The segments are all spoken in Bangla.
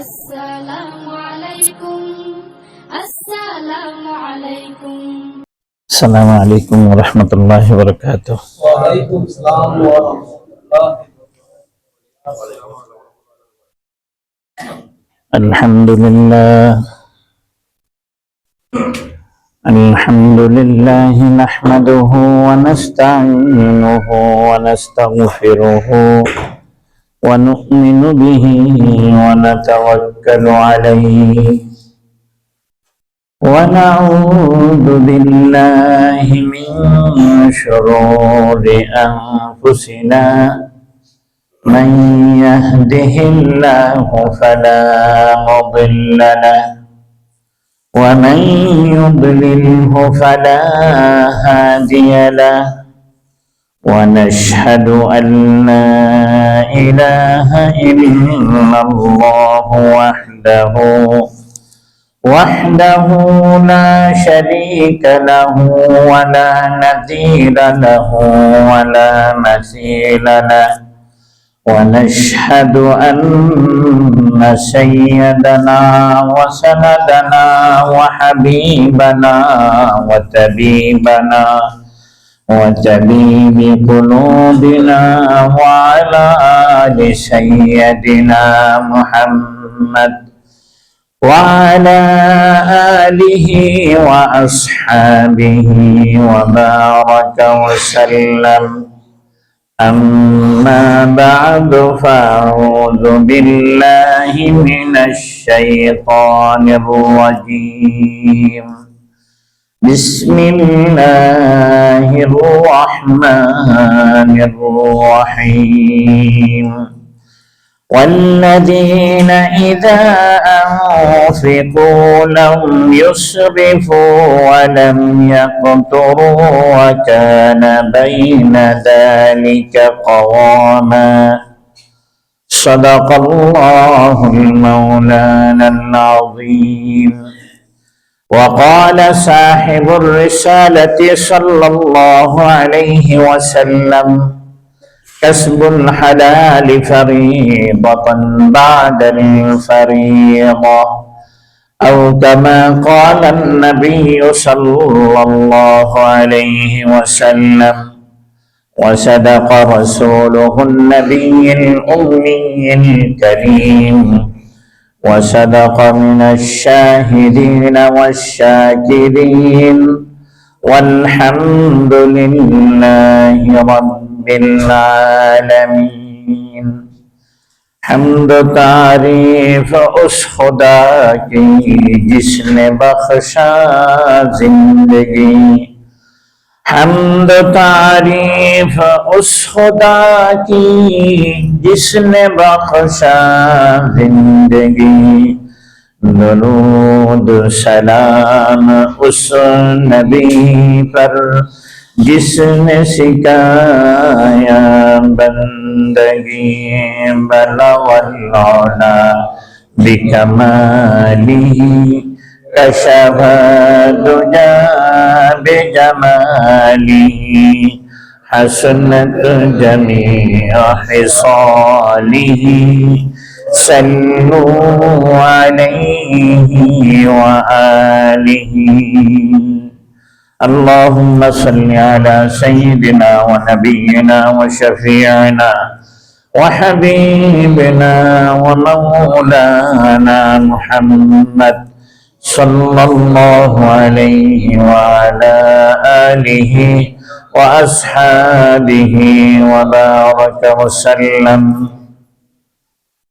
السلام عليكم السلام عليكم السلام عليكم ورحمة الله وبركاته. وعليكم السلام ورحمة الله. الحمد لله نحمده ونستعينه ونستغفره ونؤمن به ونتوكل عليه ونعوذ بالله من شرور أنفسنا من يهده الله فلا مضل له ومن يضلله فلا هادي له ونشهد أن لا إله إلا الله وحده لا شريك له ولا نذير له ولا مثيل له ونشهد أن سيدنا وسندنا وحبيبنا وطبيب قلوبنا وعلى آل سيدنا محمد وعلى آله وأصحابه وبارك وسلم. أما بعد فأعوذ بالله من الشيطان الرجيم. بسم الله الرحمن الرحيم. والذين إذا أنفقوا لم يسرفوا ولم يقتروا وكان بين ذلك قواما. صدق الله المولانا العظيم. وقال صاحب الرسالة صلى الله عليه وسلم: كسب الحلال فريضة بعد الفريضة، أو كما قال النبي صلى الله عليه وسلم. وصدق رسوله النبي الأمي الكريم، وصدق من الشاهدين والشاكرين، والحمد لله رب العالمین. حمد و تعریف اس خدا کی جس نے بخشا زندگی. حمد و تعریف اس خدا کی جس نے بخشا زندگی. درود سلام اس نبی پر جس نے سکھایا بندگی. بلغ العلا بکمالہ کشف الدجی بجمالہ. حسنت جمیع خصالہ صلوا علیہ وآلہ. اللهم صل على سيدنا ونبينا وشفيعنا وحبيبنا ومولانا محمد صلى الله عليه وعلى آله وأصحابه وبارك وسلم.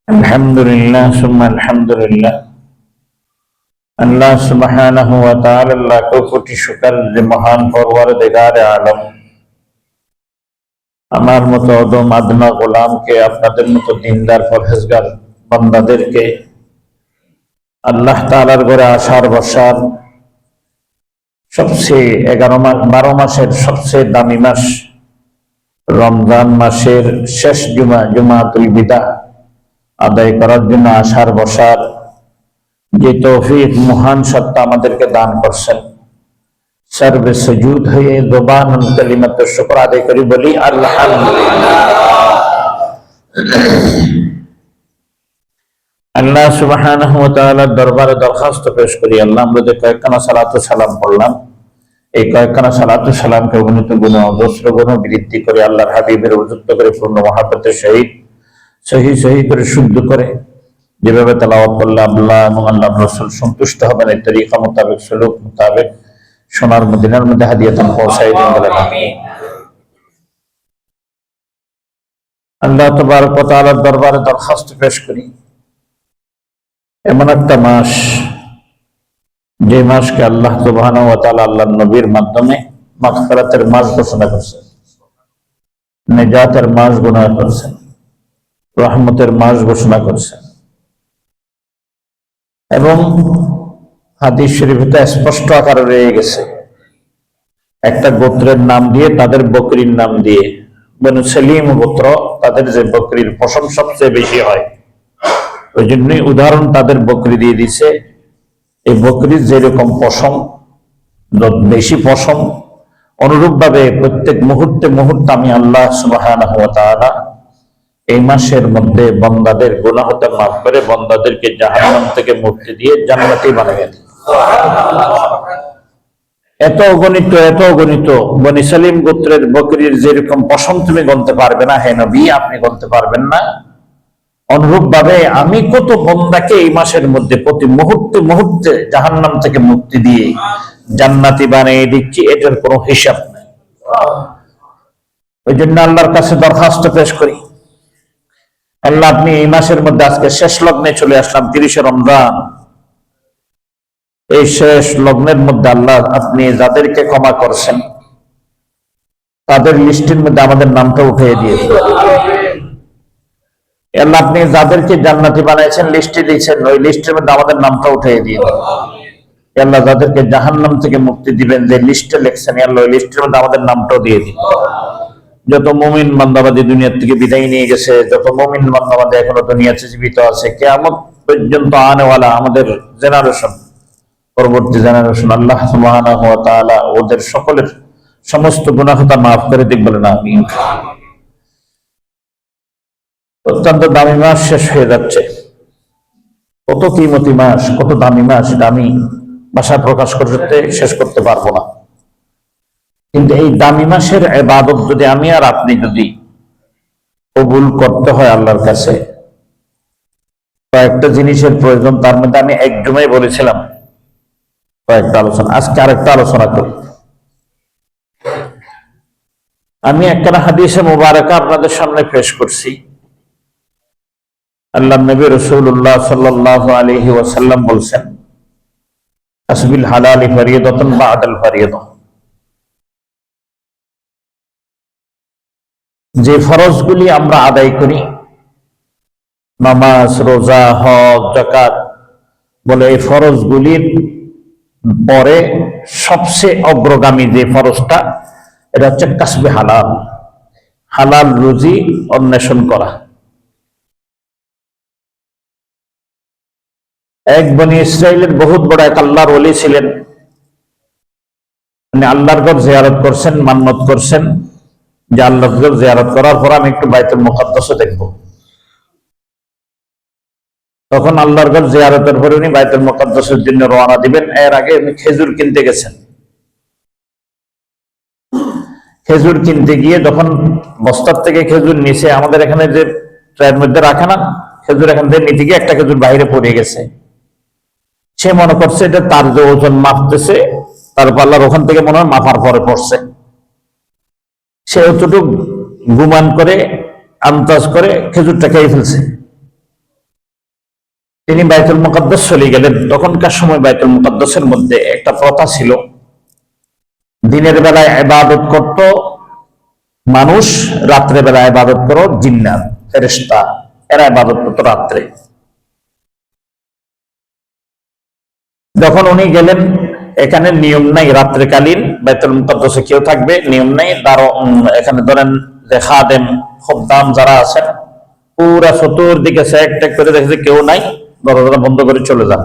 الحمد لله ثم الحمد لله. আল্লাহ সুবহানাহু ওয়া তাআলা লাখো কোটি শুকর যে মহান পরওয়ারদিগার আলম আমার মতো অদম আদনা গোলামকে, আপনাদের মতো দিনদার পরহেজগার বান্দাদেরকে আল্লাহ তাআলার ঘরে আসার বসার সবচেয়ে 12 মাসের সবচেয়ে দামি মাস রমজান মাসের শেষ জুমাতুল বিদা আদায় করার জন্য আসার বসার যে তৌফিক মহান সত্তা আমাদেরকে দান করছেন, सर्व सजूद हुए ज़ुबान कलिमत शुक्र अदा करी बोली अल्हम्दुलिल्लाह। আল্লাহ সুবহানাহু ওয়া তাআলার দরবারে দরখাস্ত পেশ করি, আল্লাহ আমরা যে কয়েকখানা সালাতু সালাম পড়লাম, এই কয়েকখানা সালাতু সালামকে অগণিত গুণ অজস্র গুণ বৃদ্ধি করে আল্লাহর হাবিবের উপযুক্ত করে পূর্ণ মহাব্বতের সহিত সহি সহি করে শুদ্ধ করে যেভাবে তেলাওয়াত করলে আল্লাহ এবং আল্লাহর রাসূল সন্তুষ্ট হবেন এই তরিকা মোতাবেক সুলুক মোতাবেক সোনার মদিনার মধ্যে হাদিয়াতান পৌঁছাই দিন বলেন আমিন। আল্লাহ তাবারক ওয়া তাআলার দরবারে দরখাস্ত পেশ করি, এমন একটা মাস যে মাসকে আল্লাহ সুবহানাহু ওয়া তাআলা আল্লাহর নবীর মাধ্যমে মাগফিরাতের মাস ঘোষণা করেছেন, নেজাতের মাস ঘোষণা করেছেন, রহমতের মাস ঘোষণা করেছেন। এবং হাদিস শরীফে স্পষ্ট আকারে রয়ে গেছে, একটা গোত্রের নাম দিয়ে, তাদের বকরির নাম দিয়ে, বনু সেলিম গোত্র, তাদের যে বকরির পশম সবচেয়ে বেশি হয়, ওই জন্যই উদাহরণ তাদের বকরি দিয়ে দিছে। এই বকরির যেরকম পশম, বেশি পশম, অনুরূপ ভাবে প্রত্যেক মুহূর্তে মুহূর্তে আমি আল্লাহ সুবহানাহু ওয়া তাআলা এই মাসের মধ্যে বন্দাদের গুনাহ হতে মাফ করে বন্দাদেরকে জাহান্নাম থেকে মুক্তি দিয়ে জান্নাতি বানিয়ে দিই। এত অগণিত বনি সালিম গোত্রের বকরির যেরকম পশম তুমি গণতে পারবে না, হে নবী আপনি গণতে পারবেন না, অনুরূপ ভাবে আমি কত বন্দাকে এই মাসের মধ্যে প্রতি মুহূর্তে মুহূর্তে জাহান্নাম থেকে মুক্তি দিয়ে জান্নাতি বানিয়ে দিচ্ছি, এটার কোনো হিসাব নাই। ওই জন্য আল্লাহর কাছে দরখাস্ত পেশ করি, আল্লাহ আপনি এই মাসের মধ্যে আজকে শেষ লগ্নে চলে আসলাম, 30শে রমজান। এই শেষ লগ্নের মধ্যে আল্লাহ আপনি যাদেরকে ক্ষমা করছেন তাদের লিস্টের মধ্যে আমাদের নামটা উঠিয়ে দিয়েছেন। আল্লাহ আপনি যাদেরকে জান্নাতি বানাইছেন, লিস্টে দিয়েছেন, ওই লিস্টের মধ্যে আমাদের নামটা উঠিয়ে দিয়ে দেন। আল্লাহ যাদেরকে জাহান্নাম থেকে মুক্তি দিবেন, যে লিস্টে লিখছেন আল্লাহ ওই লিস্টের মধ্যে আমাদের নামটাও দিয়ে দিন। যত মুমিন বান্দাবাদী দুনিয়ার থেকে বিদায় নিয়ে গেছে, যত মুমিন বান্দাবাদী এখনো দুনিয়াতে জীবিত আছে, কিয়ামত পর্যন্ত আনেওয়ালা আমাদের জেনারেশন, পরবর্তী জেনারেশন, আল্লাহ সুবহানাহু ওয়া তাআলা ওদের সকলের সমস্ত গুনাহ খাতা মাফ করে দিক বলেন আমিন। অত্যন্ত দামি মাস শেষ হয়ে যাচ্ছে, কত কিমতি মাস, কত দামি মাস, এটা আমি ভাষা প্রকাশ করতে শেষ করতে পারবো না। কিন্তু এই দামি মাসের ইবাদত যদি আমি আর আপনি যদি কবুল করতে হয় আল্লাহর কাছে, কয়েকটা জিনিসের প্রয়োজন। তার মধ্যে আমি একদমই বলেছিলাম কয়েকটা আলোচনা, আজকে আরেকটা আলোচনা করি। আমি একটা হাদিসে মুবারাকা আপনাদের সামনে পেশ করছি। আল্লাহ নবী রাসূলুল্লাহ সাল্লাল্লাহু আলাইহি ওয়াসাল্লাম বলছেন, আসবিল হালালি ফরিয়াদাতুন বা'দাল ফরিয়াদা, যে ফরজগুলি আমরা আদায় করি, নামাজ, রোজা, হজ, যাকাত, বলে এই ফরজগুলির পরে সবচেয়ে অগ্রগামী যে ফরজটা, এটা হচ্ছে কাসবে হালাল, হালাল রুজি অন্বেষণ করা। এক বনি ইসরাইলের বহুত বড় এক আল্লাহর ওলি ছিলেন, মানে আল্লাহর ঘর জিয়ারত করছেন, মান্নত করছেন যে আল্লাহর ঘর জিয়ারত করার পর আমি একটু বাইতুল মুকাদ্দাসও দেখব। তখন আল্লাহর ঘর জিয়ারতের পরে উনি বাইতুল মুকাদ্দাসের জন্য রওনা দিবেন। এর আগে উনি খেজুর কিনতে গেছেন। খেজুর কিনতে গিয়ে যখন বস্তার থেকে খেজুর নিচে, আমাদের এখানে যে ট্রের মধ্যে রাখে না খেজুর, এখান থেকে নিতে গিয়ে একটা খেজুর বাইরে পড়ে গেছে। সে মনে করছে এটা তার যে ওজন মাপতেছে, তারপর আল্লাহর ওখান থেকে মনে হয় মাপার পরে পড়ছে। সে অতটুক গুমান করে, আন্দাজ করে খেজুরটা খেয়ে ফেলছে। তিনি বাইতুল মুকাদ্দাস চলে গেলেন। তখনকার সময় বাইতুল মুকাদ্দাসের মধ্যে একটা প্রথা ছিল, দিনের বেলায় ইবাদত করত মানুষ, রাত্রে বেলায় ইবাদত করো জিন্নাত, ফেরেশতা, এরা ইবাদত করত রাত্রে। যখন উনি গেলেন, এখানে নিয়ম নাই রাত্রেকালীন বাইতুল মুকাদ্দাসে কেউ থাকবে, নিয়ম নাই। এখানে ধরেন যে খাদেম, খদ্দাম যারা আছেন, পুরা চতুর্দিকে চেক টেক করে দেখেছে কেউ নাই, দরজা বন্ধ করে চলে যান।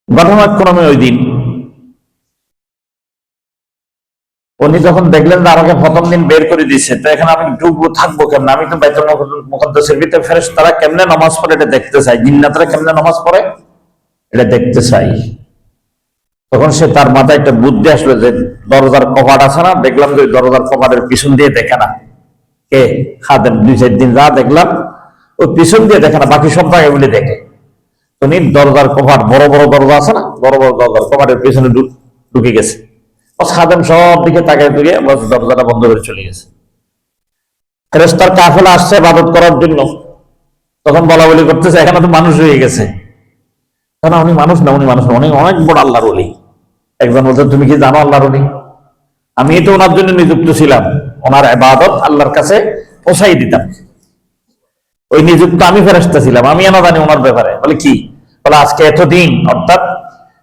ঘটনাক্রমে ওই দিন উনি যখন দেখলেন যে আমাকে প্রথম দিন বের করে দিছে, তো এখানে আমি ঢুকবো থাকবো কেমন, আমি তো বাইতুল মুকাদ্দাসের ভিতরে, ফেরেশতারা কেমনে নামাজ পড়ে এটা দেখতে চাই, জিন্নাতরা কেমনে নামাজ পড়ে এটা দেখতে চাই। তখন সে তার মাথায় একটা বুদ্ধি আসলো যে দরজার কপাট আছে না, দেখলাম যে ওই দরজার কপাটের পিছন দিয়ে দেখে না কে খাদেম, 2-4 দিন যা দেখলাম ওই পিছন দিয়ে দেখে না, বাকি সব জায়গায় বলে দেখে। তুমি দরজার কপাট, বড় বড় দরজা আছে না, বড় বড় দরজার কপাটের পিছনে ঢুকে গেছে। খাদেম সব দিকে তাকায় তুলে দরজাটা বন্ধ করে চলে গেছে। ফেরেশতার কাফেলা আসছে ইবাদত করার জন্য, তখন বলা বলি করতেছে এখানে তো মানুষ হয়ে গেছে। কেন উনি মানুষ না, উনি মানুষ না, উনি অনেক বড় আল্লাহর ওলি। একজন বলছে তুমি কি জানো আল্লাহর ওলি? আমি তো ওনার জন্য নিযুক্ত ছিলাম, ওনার ইবাদত আল্লাহর কাছে পৌঁছাই দিতাম, ওই নিযুক্ত আমি ফেরেশতা ছিলাম, আমি এনা জানি ওনার ব্যাপারে। বলে কি? বলে আজকে এতদিন, অর্থাৎ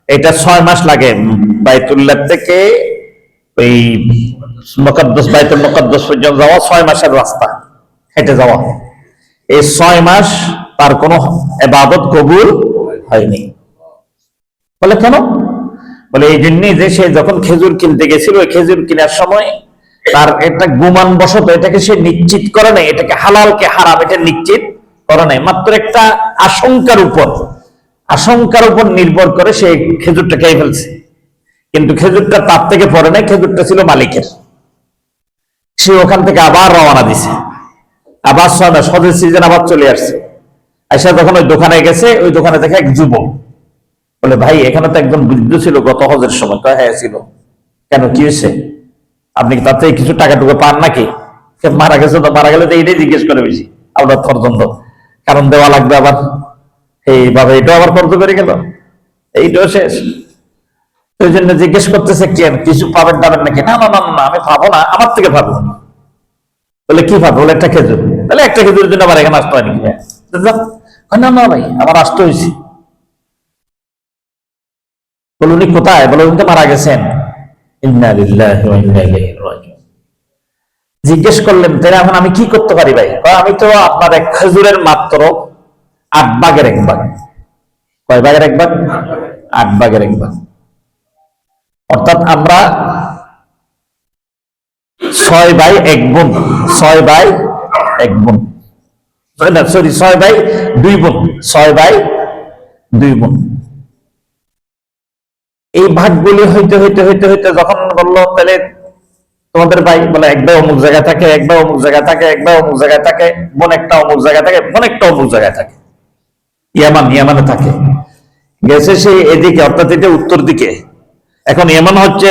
এটা 6 মাস লাগে বাইতুল্লাহ থেকে ওই মুকাদ্দাস বাইতুল মুকাদ্দাস পর্যন্ত যাওয়া, 6 মাসের রাস্তা হেঁটে যাওয়া। এই 6 মাস তার কোনো ইবাদত কবুল হয়নি। বলে কেন? বলে এই জন্যই যে সে যখন খেজুর কিনতে গেছিল, ওই খেজুর কেনার সময় তার একটা গুমান বশত এটাকে সে নিশ্চিত করে নাই, এটাকে হালাল কে হারাম এটা নিশ্চিত করে নাই, মাত্র একটা আশঙ্কার উপর নির্ভর করে সে খেজুরটা খেয়ে ফেলছে। কিন্তু খেজুরটা তার থেকে পড়ে নাই, খেজুরটা ছিল মালিকের। সে ওখান থেকে আবার রওনা দিছে, আবার 6 মাস হজের সিজন আবার চলে আসছে। আইসা যখন ওই দোকানে গেছে, ওই দোকানে দেখে এক যুবক। বলে ভাই এখানে তো একজন বৃদ্ধ ছিল গত হজের সময়। তো হ্যাঁ ছিল। কেন, কি হয়েছে? আপনি কি তার থেকে কিছু টাকা টুকু পান নাকি? মারা গেছে তো, মারা গেলে তো এইটাই জিজ্ঞেস করে বেশি আপনার পর্যন্ত, কারণ দেওয়া লাগবে আবার, এইভাবে এটাও আবার কর্জ করে গেল, এইটাও শেষ। ওই জন্য জিজ্ঞেস করতেছে কেন কিছু পাবেন টাবেন নাকি? না না না না, আমি পাবো না, আমার থেকে পাবো। বলে কি পাবো? বলে একটা খেজুর। তাহলে একটা খেজুরের জন্য আবার এখানে আসতে হয় নাকি? না না ভাই আমার আসতে হয়েছে। বলে উনি কোথায়? বলে উনি তো মারা গেছেন। ইন্না লিল্লাহি ওয়া ইন্না ইলাইহি রাজিউন। জিজ্ঞেস করলেন তাহলে এখন আমি কি করতে পারি ভাই? আমি তো আপনার এক খেজুরের মাত্র 8 ভাগের 1 ভাগ। কয় ভাগের 1 ভাগ? 8 ভাগের 1 ভাগ। অর্থাৎ আমরা 6 ভাই 1 বোন, 6 ভাই 1 বোন, না সরি 6 ভাই 2 বোন, 6 ভাই 2 বোন। এই ভাগগুলি হইতে হইতে হইতে হইতে যখন বললো তাহলে তোমাদের ভাই, বলে এক ভাই অমুক জায়গায় থাকে, এক ভাই অমুক জায়গায় থাকে, এক ভাই অমুক জায়গায় থাকে, বোন একটা অমুক জায়গায় থাকে, বোন একটা অমুক জায়গায় থাকে, ইয়ামানে থাকে। গেছে সেই এদিকে, অর্থাৎ এটা উত্তর দিকে। এখন ইয়ামান হচ্ছে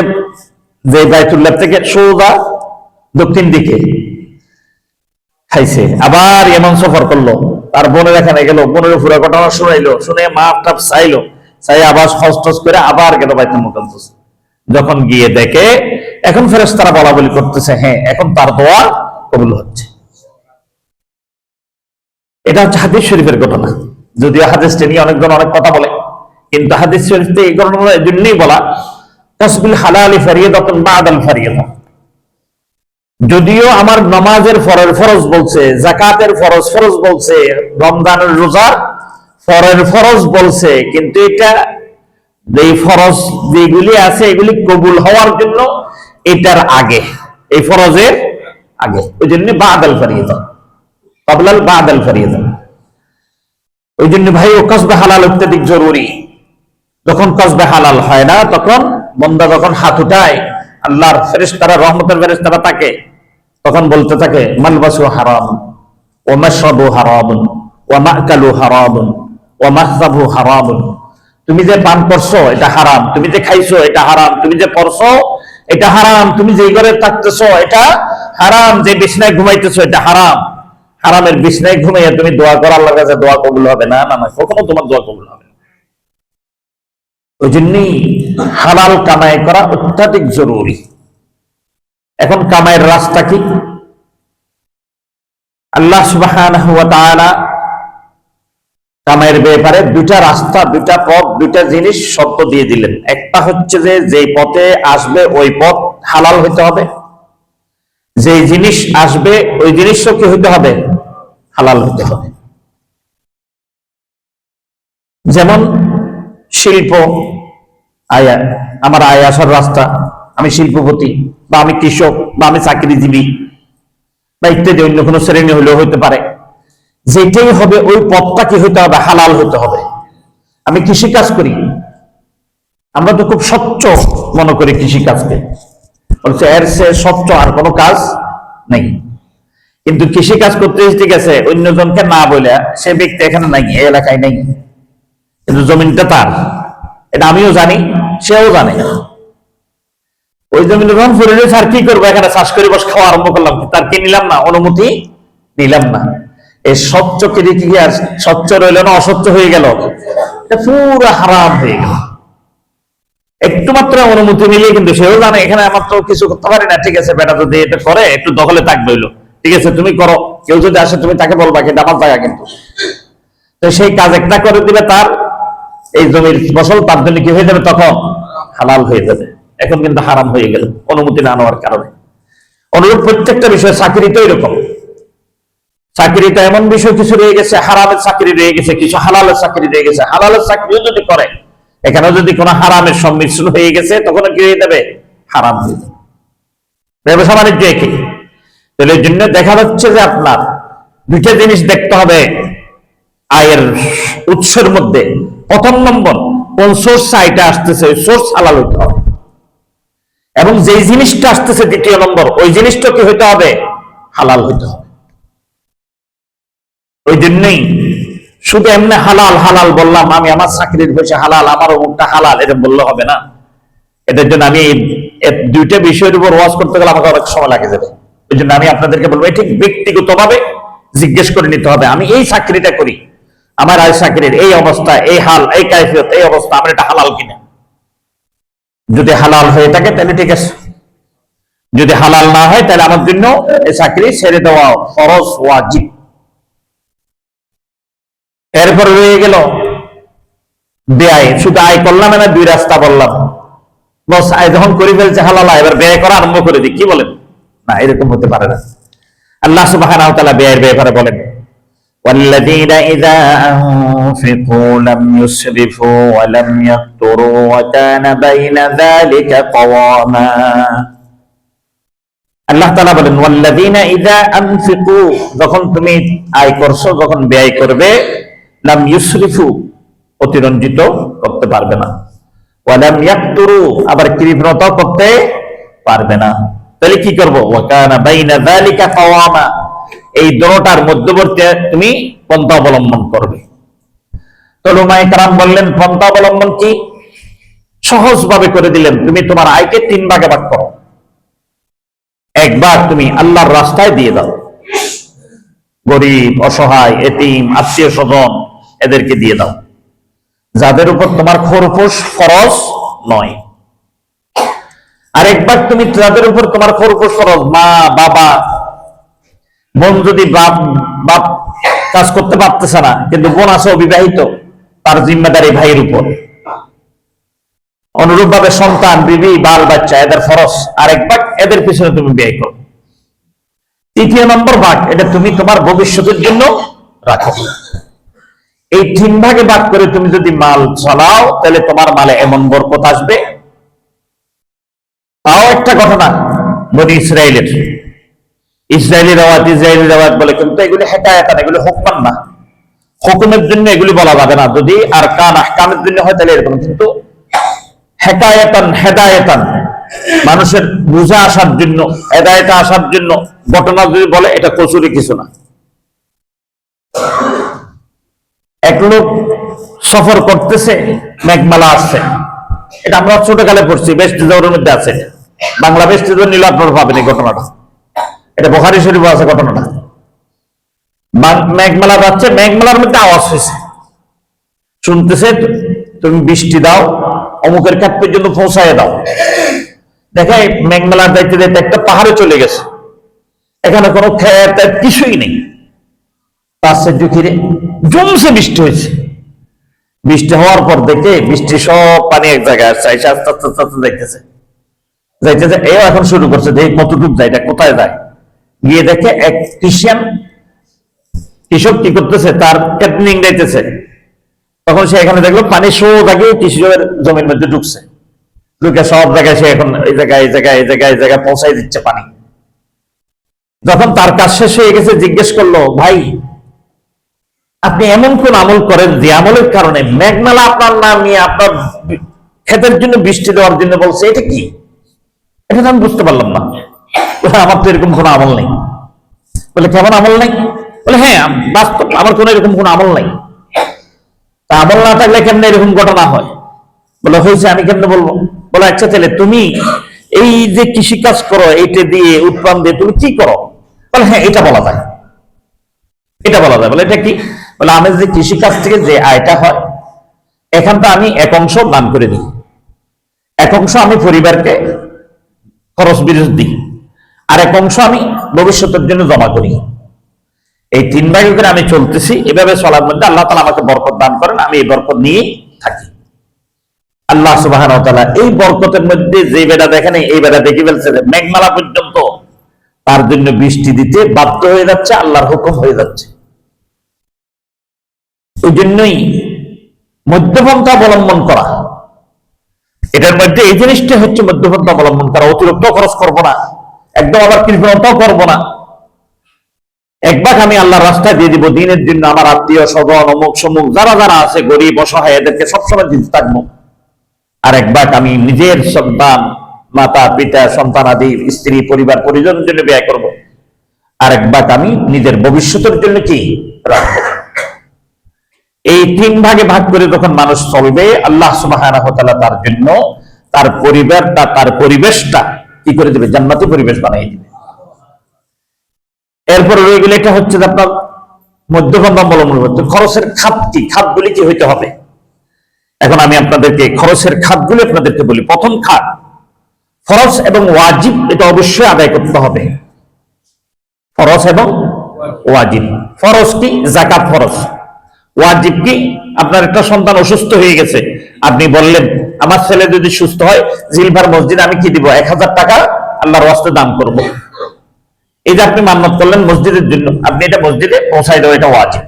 যে বাইতুল্লাহ থেকে সোজা দক্ষিণ দিকে খাইছে, আবার ইয়ামান সফর করলো, তার বোনের এখানে গেল, বোনের পুরো ঘটনা শুনাইলো, শুনে মাপ টাপ চাইলো, চাই আবার হজ টজ করে আবার গেল বাইতুল মুকাদ্দাস। যখন গিয়ে দেখে এখন ফেরেশতারা বলা বলি করতেছে, হ্যাঁ এখন তার দোয়া কবুল হচ্ছে। এটা হচ্ছে হাদিস শরীফের ঘটনা। যদিও হাদিসটা নিয়ে অনেকজন অনেক কথা বলে, কিন্তু হাদিস শরীফে এই ঘটনাটা এই জন্যই বলা, কাসবুল হালালি ফারিয়াদাতুন বাদাল ফারিয়াদা। যদিও আমার নামাজের ফরজ বলছে, যাকাতের ফরজ বলছে, রমজানের রোজা ফরজ বলছে, কিন্তু এটা এই ফরজ যেগুলি আছে এগুলি কবুল হওয়ার জন্য এটার আগে, এই ফরজের আগে, ওই জন্য বাদাল ফারিয়াদা, ক্বাবলাল বাদাল ফারিয়াদা। ওই জন্য ভাই ও কসবে হালাল অত্যধিক জরুরি। যখন কসবে হালাল হয় না, তখন বান্দা যখন হাত উঠায়, আল্লাহর ফেরেশতারা, রহমতের ফেরেশতারা তাকে তখন বলতে থাকে মালবাসু হারাম ওয়া মাশরাবু হারাম ওয়া মাকালু হারাম ওয়া মাহযাবু হারাম। তুমি যে পান করছো এটা হারাম, তুমি যে খাইছো এটা হারাম, তুমি যে পড়ছো এটা হারাম, তুমি যে ঘরে থাকতেছো এটা হারাম, যে বিছনায় ঘুমাইতেছো এটা হারাম। হারামের বিছনায় ঘুমাইয়া তুমি দোয়া করো, আল্লাহর কাছে দোয়া কবুল হবে না, না না, কখনো তোমার দোয়া কবুল হবে না। ওই জন্যই হালাল কামাই করা অত্যাধিক জরুরি। এখন কামাইয়ের রাস্তা কি? আল্লাহ সুবহানাহু ওয়া তাআলা কামাইয়ের ব্যাপারে 2টা রাস্তা, 2টা পথ, 2টা জিনিস শর্ত দিয়ে দিলেন। একটা হচ্ছে যে যেই পথে আসবে ওই পথ হালাল হইতে হবে, যেই জিনিস আসবে ওই জিনিসও কি হইতে হবে? হালাল হইতে হবে। যেমন শিল্প, আমার আয় আসার রাস্তা, আমি শিল্পপতি, বা আমি কৃষক বা আমি চাকরিজীবী বা ইত্যাদি অন্য কোনো শ্রেণী হলেও হইতে পারে, যেটাই হবে ওই পথটা কি হইতে হবে, হালাল হতে হবে। আমি কৃষি কাজ করি, আমরা তো খুব স্বচ্ছ মনে করি কৃষি কাজকে, বলছে এর সে স্বচ্ছ আর কোনো কাজ নেই। কিন্তু কৃষি কাজ করতে ঠিক আছে, অন্যজনকে না বলে সে ব্যক্তি এখানে নাই, এই এলাকায় নেই, কিন্তু জমিনটা তার, এটা আমিও জানি, সেও জানে। ওই জমিনে যখন ফরিলে স্যার কি করবো, এখানে চাষ করে বস খাওয়া আরম্ভ করলাম, তার কি নিলাম না, অনুমতি নিলাম না। এই স্বচ্ছ কি আর স্বচ্ছ রইল না, অস্বচ্ছ হয়ে গেল, এটা পুরো হারাম হয়ে গেল। একটু মাত্র অনুমতি নিলে কিন্তু সেও জানে এখানে আমার তো কিছু করতে পারি না, ঠিক আছে বেটা যদি এটা করে একটু দখলে থাকবে, হইলো ঠিক আছে তুমি করো, কেউ যদি আসে তুমি তাকে বলবা কিন্তু আমার জায়গা কিন্তু। তো সেই কাজ একটা করে দিলে তার এই জমির ফসল তার জন্য কি হয়ে যাবে, তখন হালাল হয়ে যাবে। এখন কিন্তু হারাম হয়ে গেল অনুমতি না নেওয়ার কারণে। অনুরূপ প্রত্যেকটা বিষয়, চাকরিতে এরকম, চাকরিতে এমন বিষয় কিছু রয়ে গেছে, হারামের চাকরি রয়ে গেছে, কিছু হালালের চাকরি রয়ে গেছে। হালালের চাকরিও যদি করে, এখানে যদি কোনো হারামের সম্মিশ্রণ হয়ে গেছে, তখন কি হয়ে যাবে, হারাম হয়ে যাবে। ব্যবসা বাণিজ্য একই। তাহলে এই জন্য দেখা যাচ্ছে যে আপনার দুইটা জিনিস দেখতে হবে আয়ের উৎসের মধ্যে। প্রথম নম্বর, কোন সোর্স আয়টা আসতেছে, ওই সোর্স হালাল হইতে হবে, এবং যেই জিনিসটা আসতেছে দ্বিতীয় নম্বর, ওই জিনিসটা কি হইতে হবে, হালাল হইতে হবে। ওই জন্যই শুধু এমনি হালাল হালাল বললাম, আমি আমার চাকরির পয়সা হালাল, আমার অমুকটা হালাল, এটা বললে হবে না। এটার জন্য আমি দুইটা বিষয়ের উপর ওয়াজ করতে গেলে আমাকে অনেক সময় লাগে যাবে। ওই জন্য আমি আপনাদেরকে বলবো, ঠিক ব্যক্তিগতভাবে জিজ্ঞেস করে নিতে হবে, আমি এই চাকরিটা করি, আমার এই চাকরির এই অবস্থা, এই হাল, এই কাইফিয়ত, এই অবস্থা, আমার এটা হালাল কিনা। যদি হালাল হয়ে থাকে তাহলে ঠিক আছে, যদি হালাল না হয় তাহলে আমার জন্য এই চাকরি ছেড়ে দেওয়া ফরজ, ওয়াজিব। এরপর রয়ে গেল ব্যয়। শুধু আয় করলাম না, দুই রাস্তা বললাম, বস আয় যখন করে ফেলছে হালাল, এবার ব্যয় করা আরম্ভ করে দিই, কি বলেন? না, এরকম হতে পারে না। আল্লাহ সুবহানাহু ওয়া তাআলা ব্যয়ের ব্যাপারে বলেন, والذين إذا أنفقوا لم يسرفوا ولم يقتروا وكان بين ذلك قواما। আল্লাহ তাআলা বলেন, والذين إذا أنفقوا, যখন তুমি আয় করছো, যখন ব্যয় করবে, লাম ইউসরিফু, অতিরঞ্জিত করতে পারবে না, ওয়ালাম ইয়াকতুরু, আবার কৃপণতা করতে পারবে না। তাহলে কি করবো, ওয়াকানা বাইনা যালিকা কাওয়ামা, এই দুটোটার মধ্যবর্তী তুমি পন্থা অবলম্বন করবে। তো উলামায়ে কেরাম বললেন পন্থা অবলম্বন কি? সহজ ভাবে করে দিলেন, তুমি তোমার আয়কে 3 ভাগে ভাগ করো। এক ভাগ তুমি আল্লাহর রাস্তায় দিয়ে দাও, গরিব, অসহায়, এতিম, আত্মীয় স্বজন, এদেরকে দিয়ে দাও, যাদের উপর তোমার খরচ ফরজ নয়। আরেক ভাগ তুমি যাদের উপর তোমার খরচ ফরজ, মা, বাবা, বোন, যদি বাপ কাজ করতে পারতেছে না কিন্তু বোন আছে অবিবাহিত, তার জিম্মেদারি ভাইয়ের উপর। অনুরূপ ভাবে সন্তান, বিবি, বাল বাচ্চা, এদের ফরজ। আরেক ভাগ এদের পিছনে তুমি ব্যয় করো। তৃতীয় নম্বর ভাগ, এটা তুমি তোমার ভবিষ্যতের জন্য রাখো। এই 3 ভাগে ভাগ করে তুমি যদি মাল চালাও, তাহলে তোমার মালে এমন বরকত আসবে। তাও একটা ঘটনা বনি ইসরায়েলের, ইসরায়েলি রেওয়ায়াত বলে, কিন্তু এগুলি হেকায়াতান, এগুলি হুকমান না, হুকুমের জন্য এগুলি বলা যাবে না। যদি আরকান আহকামের জন্য হয় তাহলে এরকম, কিন্তু হেকায়াতান, হেদায়েতান, মানুষের বুঝা আসার জন্য, হেদায়েতে আসার জন্য ঘটনা যদি বলে, এটা কসুরি কিছু না। এক লোক সফর করতেছে, মেঘমালা আসছে, এটা আমরা ছোটকালে পড়ছি, বেস্ট জোরের মধ্যে আছে, বাংলা বেস্ট জোর নিলে আপনারা পাবেন এই ঘটনাটা, এটা বুখারী শরীফে আছে ঘটনাটা। মেঘমালা যাচ্ছে, মেঘমালার মধ্যে আওয়াজ হয়েছে, শুনতেছে তুমি বৃষ্টি দাও, অমুকের ক্ষেত পর্যন্ত পৌঁছায় দাও। দেখে মেঘমালার দায়িত্ব দিতে একটা পাহাড়ে চলে গেছে, এখানে কোনো ক্ষেত কিছুই নেই, তার সে জুখিরে জমছে বৃষ্টি হয়েছে। বৃষ্টি হওয়ার পর দেখে বৃষ্টি সব পানি এক জায়গায় আসছে, আস্তে আস্তে আস্তে যাইতেছে, এও এখন শুরু করছে, দেখে কতটুক যায়, এটা কোথায় যায়। গিয়ে দেখে এক কৃষক কি করতেছে, তার কেটনিং যাইতেছে। তখন সে এখানে দেখলো পানি সোজা গিয়ে কৃষকের জমির মধ্যে ঢুকছে, ঢুকে সব জায়গায় সে এখন এই জায়গায় এই জায়গায় এই জায়গায় এই জায়গায় পৌঁছাই দিচ্ছে পানি। যখন তার কাজ শেষ হয়ে গেছে জিজ্ঞেস করলো, ভাই আপনি এমন কোন আমল করেন যে আমলের কারণে মেঘমালা আপনার নাম নিয়ে আপনার ক্ষেতের জন্য বৃষ্টি দেওয়ার জন্য বলছে, এটা কি? এটা তো আমি বুঝতে পারলাম না। আমার তো এরকম কোনো আমল নেই। বলে কেমন আমল নেই? বলে হ্যাঁ বাস্তব আমার কোনো এরকম কোনো আমল নাই। তা আমল না থাকলে কেমনে এরকম ঘটনা হয়? বলে হয়েছে, আমি কেমনে বলবো? বলে আচ্ছা তাহলে তুমি এই যে কৃষি কাজ করো, এইটা দিয়ে উৎপাদন দিয়ে তুমি কি করো? বলে হ্যাঁ এটা বলা যায়, এটা বলা যায়। বলে এটা কি? বলে আমি যে কৃষি কাজ থেকে যে আয়টা হয় এখানটা আমি এক অংশ দান করে দিই, এক অংশ আমি পরিবারকে খরচ বিরোধ দিই, আর এক অংশ আমি ভবিষ্যতের জন্য জমা করি। এই তিন ভাগে করে আমি চলতেছি। এভাবে চলার মধ্যে আল্লাহ তাআলা আমাকে বরকত দান করেন, আমি এই বরকত নিয়ে থাকি। আল্লাহ সুবহানাহু ওয়া তাআলা এই বরকতের মধ্যে যে বেটা দেখেন, এই বেটা দেখে ফেলছে মেঘমালা পর্যন্ত তার জন্য বৃষ্টি দিতে বাধ্য হয়ে যাচ্ছে, আল্লাহর হুকুম হয়ে যাচ্ছে। ওই জন্যই মধ্যপন্থা অবলম্বন করা, এটার মধ্যে এই জিনিসটা হচ্ছে মধ্যপন্থা অবলম্বন করা। অতিরিক্ত খরচ করবো না, একদম আবার কৃপণতাও করবো না। এক ভাগ আমি আল্লাহর রাস্তায় দিয়ে দিব দিনের জন্য, আমার আত্মীয় স্বজন অমুক সমুক যারা যারা আছে গরিব অসহায় এদেরকে সবসময় দিতে থাকবো। আর এক ভাগ আমি নিজের সন্তান, মাতা পিতা সন্তান আদি স্ত্রী পরিবার পরিজনের জন্য ব্যয় করব। আর এক ভাগ আমি নিজের ভবিষ্যতের জন্য কি রাখবো। এই তিন ভাগে ভাগ করে যখন মানুষ চলবে, আল্লাহ সুবহানাহু ওয়া তাআলা তার জন্য তার পরিবারটা, তার পরিবেশটা কি করে দেবে? জান্নাতি পরিবেশ বানিয়ে দিবে। এরপরে রয়ে গেলে এটা হচ্ছে যে আপনার মধ্যপন্থা অবলম্বন করতে খরচের খাত কি, খাতগুলি কি হইতে হবে। এখন আমি আপনাদেরকে খরচের খাতগুলি আপনাদেরকে বলি। প্রথম খাত ফরজ এবং ওয়াজিব, এটা অবশ্যই আদায় করতে হবে। ফরজ এবং ওয়াজিব। ফরজ কি? যাকাত ফরজ। ওয়াজিব কি? আপনার একটা সন্তান অসুস্থ হয়ে গেছে, আপনি বললেন আমার ছেলে যদি সুস্থ হয় জিলভার মসজিদে আমি কি দিব? 1000 টাকা আল্লাহর ওয়াস্তে দান করব। এই যে আপনি মান্নত করলেন মসজিদের জন্য, আপনি এটা মসজিদে পৌঁছাই দেওয়া, এটা ওয়াজিব।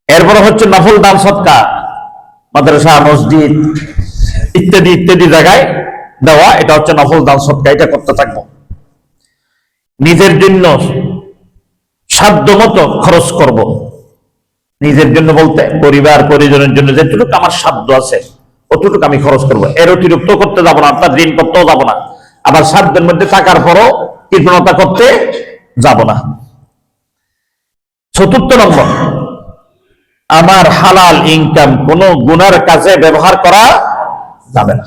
এরপরে হচ্ছে নফল দান সদকা, মাদ্রাসা মসজিদ ইত্যাদি ইত্যাদি জায়গায় দেওয়া, এটা হচ্ছে নফল দান সদকা, এটা করতে থাকবো। নিজের জন্য সাধ্য মতো খরচ করব। নিজের জন্য বলতে পরিবার পরিজনের জন্য যেটুকু আমার সাধ্য আছে অতটুকু আমি খরচ করব। এর অতিরিক্ত করতে যাব না, আপনার ঋণ করতেও যাব না, আবার সাধ্যের মধ্যে থাকার পরও কৃপণতা করতে যাব না। চতুর্থ নম্বর, আমার হালাল ইনকাম কোন গুনার কাজে ব্যবহার করা যাবে না।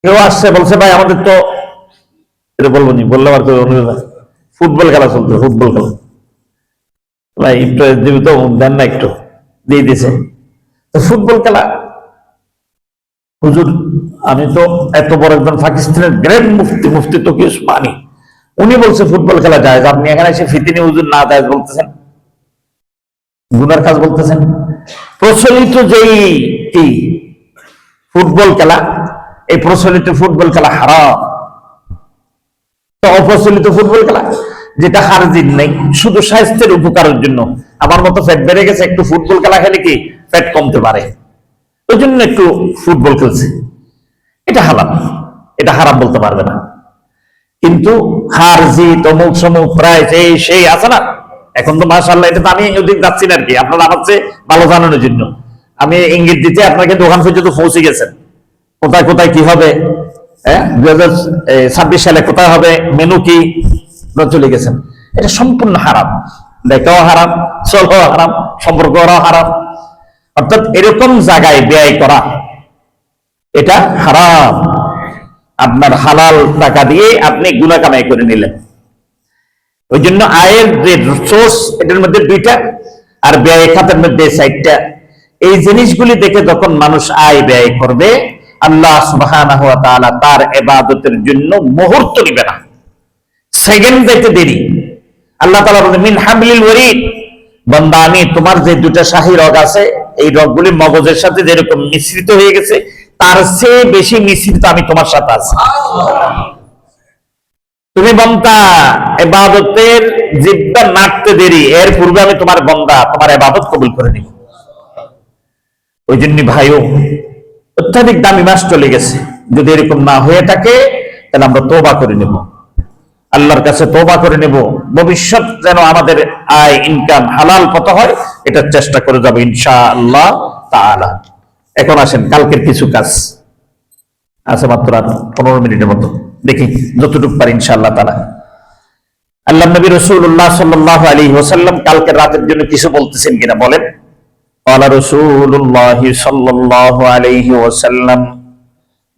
কেউ আসছে বলছে ভাই আমাদের তো এটা বলবো নি, বললে আর ফুটবল খেলা চলছে, ফুটবল খেলা ভাই ইন্টারেস্ট দিবি তো দেন না, একটু দিয়ে দিছে তো ফুটবল খেলা। হুজুর আমি তো এত বড় একজন পাকিস্তানের গ্রেট মুফতি, মুফতি তো কি মানি, উনি বলছে ফুটবল খেলা যায়, আপনি এখানে এসে ফিতিনি হুজুর না যায় বলতেছেন, গুনার কাজ বলতেছেন। প্রচলিত যেই কি ফুটবল খেলা, এই প্রচলিত ফুটবল খেলা হারাম। তো অপ্রচলিত ফুটবল খেলা যেটা হার জিত নেই, শুধু স্বাস্থ্যের উপকারের জন্য, আমার মতো ফ্যাট বেড়ে গেছে একটু ফুটবল খেলা খেলে কি ফ্যাট কমতে পারে, ওই জন্য একটু ফুটবল খেলছে, এটা হারাম, এটা হারাম বলতে পারবে না। কিন্তু হার জিত অমুক সমুক প্রায় সেই আছে না, এখন তো মাশাআল্লাহ, এটা তো আমি ওদিক যাচ্ছি না আর কি, আপনারা আমার চেয়ে ভালো জানানোর জন্য আমি ইঙ্গিত দিতে আপনাকে দোকান পর্যন্ত পৌঁছে গেছেন, কোথায় কোথায় কি হবে, 2026 সালে কোথায় হবে, মেনু কি, চলে গেছেন। এটা সম্পূর্ণ হারাম, দেখাও হারাম, চলাও হারাম, সম্পর্ক করাও হারাম। অর্থাৎ এরকম জায়গায় ব্যয় করা এটা হারাম। আপনার হালাল টাকা দিয়ে আপনি গুনাহ কামাই করে নিলেন। ওই জন্য আয়ের যে সোর্স এটার মধ্যে দুইটা, আর ব্যয় খাতের মধ্যে 4টা। এই জিনিসগুলি দেখে যখন মানুষ আয় ব্যয় করবে, আল্লাহ সুবহানাহু ওয়া তাআলা তার ইবাদতের জন্য মুহূর্ত নিবে না, সেকেন্ড যাইতে দেরি। আল্লাহ তাআলা বলেন মিন হাবলিল ওয়ারিদ, বান্দা আমি তোমার যে দুটা শাহী রগ আছে এই রগগুলি মগজের সাথে যেরকম মিশ্রিত হয়ে গেছে তার চেয়ে বেশি মিশ্রিত আমি তোমার সাথে আছি। তুমি বান্দা ইবাদতের জিহ্বা নাড়তে দেরি, এর পূর্বে আমি তোমার বান্দা তোমার ইবাদত কবুল করে নিব। ওই জন্য ভাইও অত্যাধিক দামি মাস চলে গেছে। যদি এরকম না হয়ে থাকে তাহলে আমরা তওবা করে নেব, আল্লাহর কাছে তওবা করে নেব, ভবিষ্যৎ যেন আমাদের আয় ইনকাম হালাল পথ হয় এটার চেষ্টা করে যাবো ইনশাআল্লাহ তাআলা। এখন আসেন কালকের কিছু কাজ আছে, মাত্র আর 15 মিনিটের মতো, দেখি যতটুকু পারি ইনশাআল্লাহ তাআলা। আল্লাহ নবী রাসূলুল্লাহ সাল্লাল্লাহু আলাইহি ওয়াসাল্লাম কালকের রাতের জন্য কিছু বলতেছেন কিনা বলেন। قال رسول الله صلى الله عليه وسلم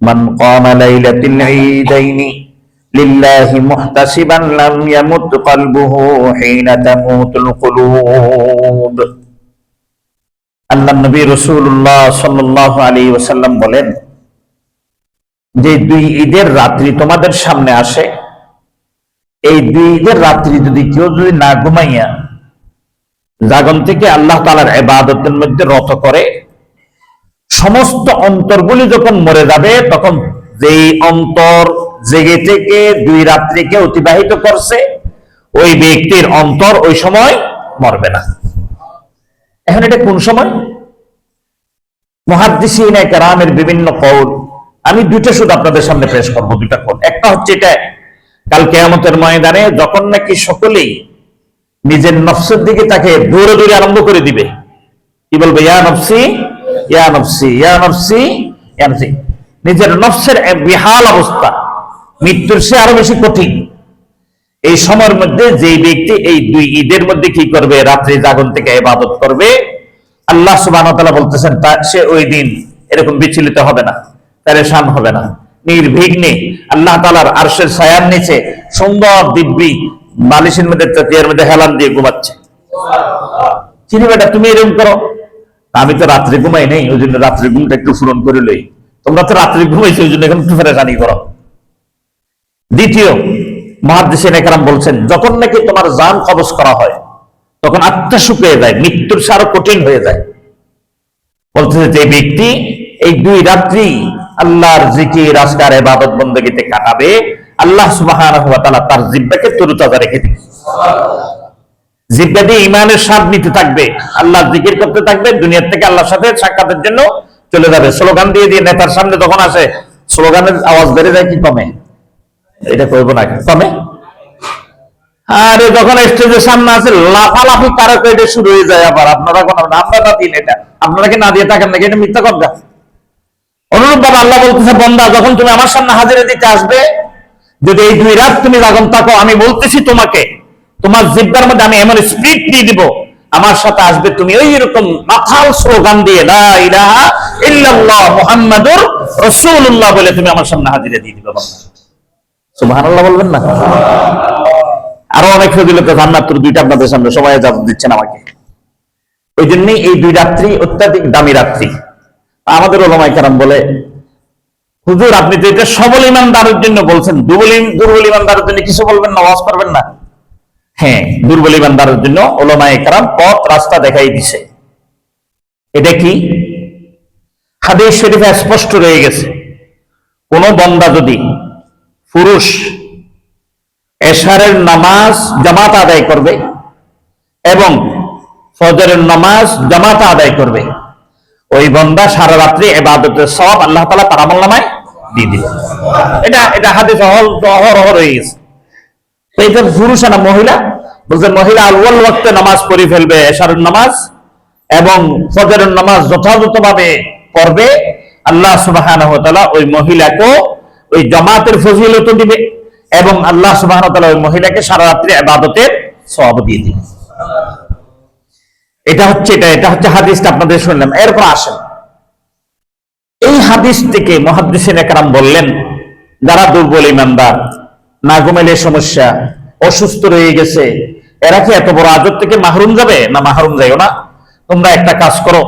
من قام ليلة العيدين لله محتسبا لم يمت قلبه حين تموت القلوب। আল্লাহ নবী রাসূলুল্লাহ সাল্লাল্লাহু আলাইহি ওয়াসাল্লাম বলেন যে দুই ঈদের রাত্রি তোমাদের সামনে আসে, এই দুই ঈদের রাত্রি যদি কেউ যদি না ঘুমাইয়া জাগন থেকে আল্লাহ তাআলার ইবাদতের মধ্যে রত করে, সমস্ত অন্তরগুলি যখন মরে যাবে তখন যেই অন্তর জেগে থেকে দুই রাত্রিকে অতিবাহিত করছে ওই ব্যক্তির অন্তর ওই সময় মরবে না। এখন এটা কোন সময়? মুহাদ্দিসিনে কেরামের বিভিন্ন কওল, আমি দুইটা শুধু আপনাদের সামনে পেশ করবো, দুইটা কওল। একটা হচ্ছে এটা কাল কিয়ামতের ময়দানে যখন নাকি সকলেই নিজের নফসের দিকে তাকে দৌড়ে দৌড়ে আরম্ভ করে দিবে, কি বলবে? ইয়া নফসি ইয়া নফসি ইয়া নফসি ইয়া নফসি। নিজের নফসের বিহাল অবস্থা মৃত্যুর সে আরো বেশি কঠিন। এই সময়ের মধ্যে যে ব্যক্তি এই দুই ঈদের মধ্যে কি করবে? রাত্রি জাগন থেকে ইবাদত করবে, আল্লাহ সুবহানাহু ওয়া তাআলা বলতেছেন সে ওই দিন এরকম বিচলিত হবে না, পেরেশান হবে না, নির্বিঘ্নে আল্লাহ তাআলার আরশের ছায়ার নিচে সুন্দর দিব্যি বালিশের মধ্যে তকিয়ার মধ্যে হেলান দিয়ে ঘুমাচ্ছে। চিনি বেটা তুমি এরকম করো, আমি তো রাত্রে ঘুমাই নেই, ওই জন্য রাত্রে ঘুমটা একটু পূরণ করে লই। তোমরা তো রাত্রে ঘুমাইছো ওই জন্য এখন একটু পেরেশানি করো। দ্বিতীয়, মুহাদ্দিসিনে কেরাম বলছেন যখন নাকি তোমার জান কবজ করা হয় তখন আত্মা শুকিয়ে যায়, মৃত্যুর সে আরো কঠিন হয়ে যায়। বলতেছে যে ব্যক্তি এই দুই রাত্রি আল্লাহর জিকির আজকার ইবাদত বন্দেগীতে কাটাবে, আল্লাহ সুবহানাহু ওয়া তাআলা তার জিহ্বাকে তরুতাজা রেখে দিবে। জিহ্বা দিয়ে ঈমানের স্বাদ নিতে থাকবে, আল্লাহর জিকির করতে থাকবে, দুনিয়ার থেকে আল্লাহর সাথে সাক্ষাতের জন্য চলে যাবে। স্লোগান দিয়ে দিয়ে নেতার সামনে যখন আসে স্লোগানের আওয়াজ বেড়ে যায় কি কমে? এটা কইব না, কমে? আরে যখন স্টেজের সামনে আছে লাফালাফি কারক এটা শুরু হয়ে যায়। আবার আপনারা কোন আপনারা দিন, এটা আপনারা কি না দিয়ে থাকেন নাকি? এটা মিথ্যা কথা। অনুরূপ ভাবে আল্লাহ বলতেছে বান্দা যখন তুমি আমার সামনে হাজিরা দিতে আসবে, যদি এই দুই রাত তুমি জাগন থাকো, আমি বলতেছি তোমাকে তোমার জিহ্বার মধ্যে আমি এমন স্পিরিট দিয়ে দিব, আমার সাথে আসবে তুমি ওই রকম মাথাল স্লোগান দিয়ে লা ইলাহা ইল্লাল্লাহ মুহাম্মাদুর রাসূলুল্লাহ বলে তুমি আমার সামনে হাজিরা দিয়ে দিবে। সুবহানাল্লাহ বলবেন না? আরো অনেক ফজিলত জান্নাতের দুইটা আপনাদের সামনে সবাই ইজাজত দিচ্ছেন আমাকে। ওই জন্যই এই দুই রাত্রি অত্যাধিক দামি রাত্রি। আমাদের ওলামায়ে কেরাম বলে হুজুর আপনি তো এটা সবল ইমানদারের জন্য বলছেন, দুর্বল ইমানদারের জন্য কিছু বলবেন না, ওয়াজ করবেন না? হ্যাঁ, দুর্বল ইমানদারের জন্য ওলামায়ে কেরাম পথ রাস্তা দেখাই দিছে। এটা কি? হাদিস শরীফে স্পষ্ট রয়ে গেছে, কোন বান্দা যদি পুরুষ এশারের নামাজ জামাত আদায় করবে এবং ফজরের নামাজ জামাত আদায় করবে, ওই বান্দা সারা রাত্রি ইবাদতের সওয়াব আল্লাহ তাআলা তার আমলনামায় দিয়ে দিবে। এটা হাদিস অহরহ রয়ে গেছে। তো এটা পুরুষ না মহিলা? বলছে মহিলা আউয়াল ওয়াক্তে নামাজ পড়ে ফেলবে এশারের নামাজ এবং ফজরের নামাজ যথাযথভাবে পড়বে, আল্লাহ সুবহানাহু ওয়া তাআলা ওই মহিলাকে ওই জামাতের ফজিলত দিবে এবং আল্লাহ সুবহানাহু ওয়া তাআলা ওই মহিলাকে সারা রাত্রি ইবাদতের সওয়াব দিয়ে দিবে। এটা হচ্ছে হাদিসটা আপনাদের শুনলাম। এরপর আসেন এই হাদিস থেকে মুহাদ্দিসিনে কেরাম বললেন যারা দুর্বল ইমানদার, না ঘুমাইলে সমস্যা, অসুস্থ রয়ে গেছে, এরা কি এত বড় আযাব থেকে মাহরুম যাবে? না, মাহরুম যাইও না। তোমরা একটা কাজ করো,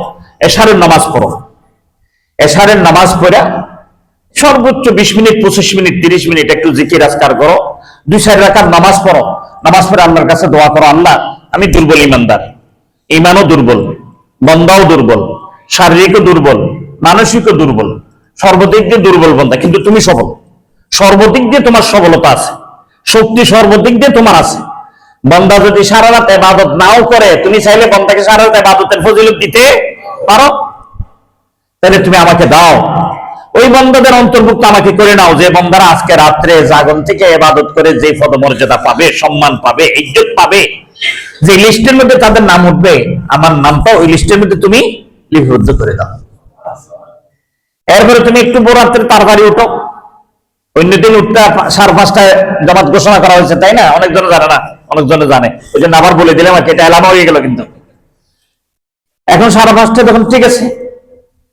এশারের নামাজ পড়ো। এশারের নামাজ পড়া সর্বোচ্চ 20 মিনিট 25 মিনিট 30 মিনিট একটু জিকির আজকার করো, 2-4 রাকাত নামাজ পড়ো। নামাজ পড়ে আল্লাহর কাছে দোয়া করো, আল্লাহ আমি দুর্বল ইমানদার, ইমানও দুর্বল, বন্দাও দুর্বল, শারীরিকও দুর্বল, মানসিকও দুর্বল, সর্বদিক দিয়ে দুর্বল বান্দা, কিন্তু তুমি সবল। সর্বদিক দিয়ে তোমার সবলতা আছে, শক্তি সর্বদিক দিয়ে তোমার আছে। বান্দা যদি সারা রাত ইবাদত নাও করে, তুমি চাইলে বান্দাকে সারা রাত ইবাদতের ফজিলত দিতে পারো। তাহলে তুমি আমাকে দাও, ওই বন্দাদের অন্তর্ভুক্ত আমাকে করে নাও, যে বন্দারা আজকে রাত্রে জাগন থেকে ইবাদত করে যে পদমর্যাদা পাবে, সম্মান পাবে, ইজ্জত পাবে, যে লিস্টের মধ্যে তাদের নাম উঠবে, আমার নামটা ওই লিস্টের মধ্যে তুমি লিপিবদ্ধ করে দাও। এরপরে তুমি একটু বড় রাত্রে তাড়াতাড়ি উঠো। অন্যদিন উঠতে 5:30টায় জামাত ঘোষণা করা হয়েছে, তাই না? অনেকজন জানে না, অনেকজনে জানে, ওই জন্য আবার বলে দিলাম, এটা এলামা হয়ে গেল। কিন্তু এখন 5:30টায়, তখন ঠিক আছে,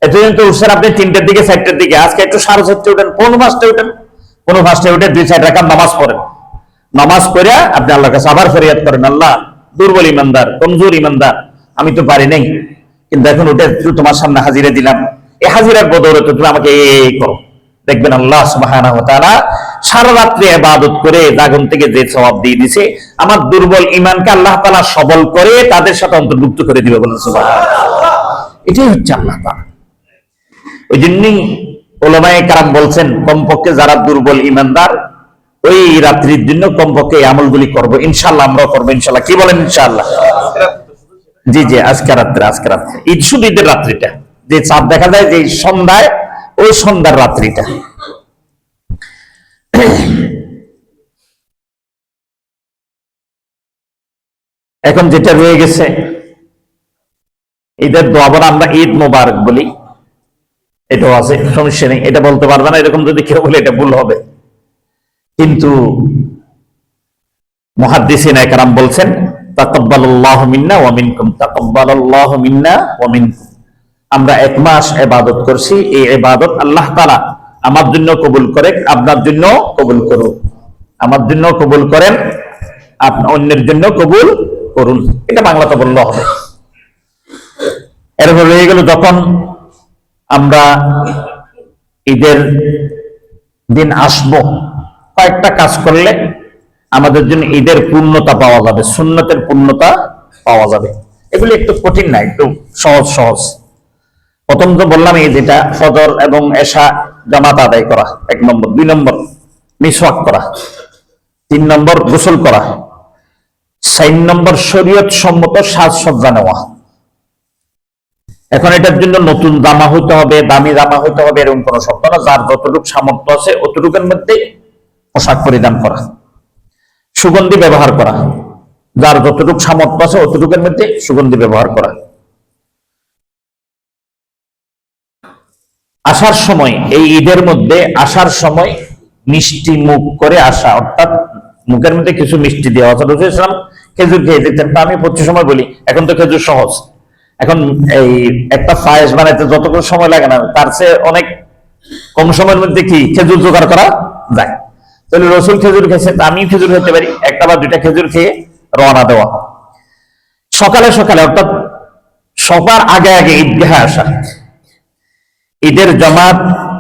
এতদিন তো উঠছেন আপনি 3টার দিকে 4টার দিকে, আজকে একটু 4:30টায় উঠেন, 5:45টায় উঠেন, 5:45টায় উঠে 2-4 রাকাত নামাজ পড়েন। নামাজ পড়ে আপনি আল্লাহর কাছে আবার ফরিয়াদ করেন, আল্লাহ, দুর্বল ইমানদার, কমজোর ইমানদার, আমি তো পারি নাই, কিন্তু এখন উঠে তোমার সামনে হাজিরা দিলাম, এই হাজিরার বদৌলতে তুমি আমাকে এই করো। দেখবেন আল্লাহ সুবহানাহু ওয়া তাআলা সারা রাত্রি ইবাদত করে জাগন থেকে যে সওয়াব দিয়ে দিয়েছে, আমার দুর্বল ঈমানকে আল্লাহ তাআলা সবল করে তাদের সাথে অন্তর্ভুক্ত করে দিবে, বলেন সুবহানাল্লাহ। এটাই হচ্ছে আল্লাহ তাআলা। ওই জন্যই উলামায়ে কেরাম বলছেন, কমপক্ষে যারা দুর্বল ঈমানদার, ওই রাত্রির জন্য কমপক্ষে এই আমলগুলি করবো, ইনশাআল্লাহ আমরাও করবো, ইনশাআল্লাহ। কি বলেন? ইনশাআল্লাহ। জি জি, আজকে রাত্রে ঈদ, শুধু ঈদের রাত্রিটা, যে চাঁদ দেখা যায় যে সন্ধ্যায়, ওই সন্ধ্যার রাত্রিটা। এখন যেটা রয়ে গেছে ঈদের দোয়া, আমরা ঈদ মোবারক বলি, এটাও আছে, সমস্যা নেই, এটা বলতে পারবে না এরকম যদি কেউ বলে এটা ভুল হবে। কিন্তু মুহাদ্দিসিন একরাম বলছেন, তাকাব্বালাল্লাহু মিন্না ওয়া মিনকুম, তাকাব্বালাল্লাহু মিন্না ওয়া মিনকুম। আমরা 1 মাস ইবাদত করছি, এই ইবাদত আল্লাহ তাআলা আমার জন্য কবুল করে, আপনার জন্য কবুল করুন। আমার জন্য কবুল করেন, আপনি অন্যের জন্য কবুল করুন। এটা বাংলাতে বললে হবে। এরপর রয়ে গেল, যখন আমরা ঈদের দিন আসবো, কয়েকটা কাজ করলে আমাদের জন্য ঈদের পূর্ণতা পাওয়া যাবে, সুন্নতের পূর্ণতা পাওয়া যাবে। এগুলি একটু কঠিন না, একটু সহজ সহজ। প্রথম তো বললাম, এই যেটা ফজর এবং এশা জামাত আদায় করা 1 নম্বর, 2 নম্বর মিসওয়াক করা, 3 নম্বর গোসল করা, 4 নম্বর শরীয়ত সম্মত সাজসজ্জা নেওয়া। এখন এটার জন্য নতুন জামা হইতে হবে, দামি জামা হইতে হবে, এরকম কোনো শর্ত না। যার যতটুকু সামর্থ্য আছে অতটুকুর মধ্যে পোশাক পরিধান করা, সুগন্ধি ব্যবহার করা, যার যতটুকু সামর্থ্য আছে অতটুকুর মধ্যে সুগন্ধি ব্যবহার করা। আসার সময়, এই ঈদের মধ্যে আসার সময় মিষ্টি মুখ করে আসা, অর্থাৎ মুখের মধ্যে কিছু মিষ্টি দেওয়া। রাসূলুল্লাহ সাল্লাল্লাহু আলাইহি ওয়াসাল্লাম খেজুর খেয়ে দিতেন, আমি প্রতি সময় বলি, এখন তো খেজুর সহজ, এখন এই একটা পায়েস বানাইতে যতক্ষণ সময় লাগে না, তার চেয়ে অনেক কম সময়ের মধ্যে কি খেজুর জোগাড় করা যায়। তাহলে রসুল খেজুর খেয়েছে, তা আমি খেজুর খেতে পারি, 1টা বা 2টা খেজুর খেয়ে রওনা দেওয়া। সকালে সকালে, অর্থাৎ সবার আগে আগে ঈদগাহে আসা। ঈদের জামাত